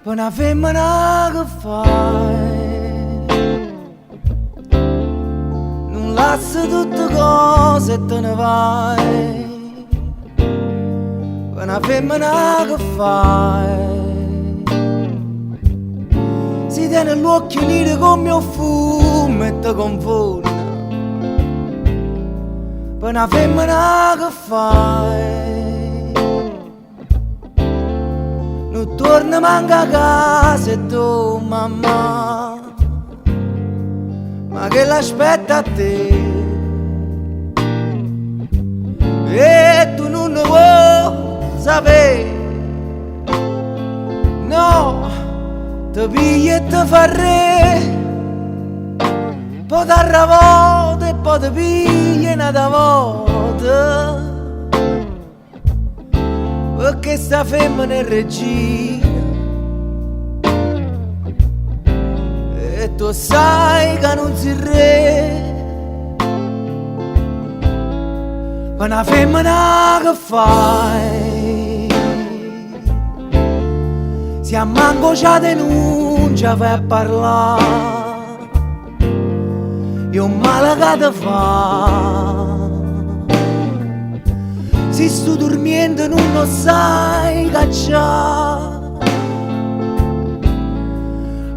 per una femmina che fai. Non lasci tutte cose e te ne vai, per una femmina che fai. Si tiene l'occhio nero con mio fumo e te confonde, per una femmina che fai. Non torna manca a casa e tu mamma, ma che l'aspetta a te, e tu non lo vuoi sapere. No, ti pigli e ti fa re, poi ti arravota e poi ti pigli un'altra volta, perché sta femmina è regina e tu sai che non si re. Ma una femmina che fai, se a manco c'ha denuncia fai a parlare, è un male che ti fa. Se sto dormendo non lo sai cacciare,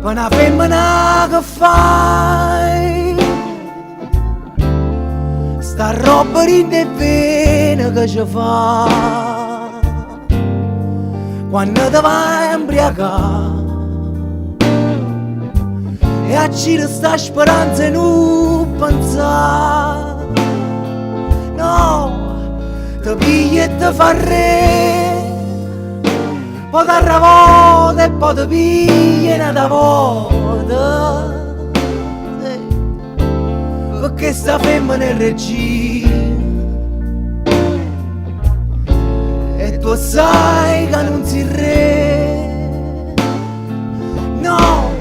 ma una femmina che fai, sta roba rinde e vena che ci fa, quando ti vai a imbriacare e a ci sta speranza e non pensare. No, ti pigli e ti fa re, poi ti arravota e poi ti pigli un'altra volta, perché sta femmina è regina e tu sai che non si re. No,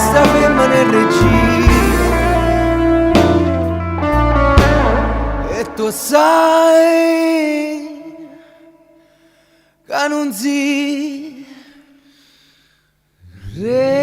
sta femmina è regina e tu sai che non si re.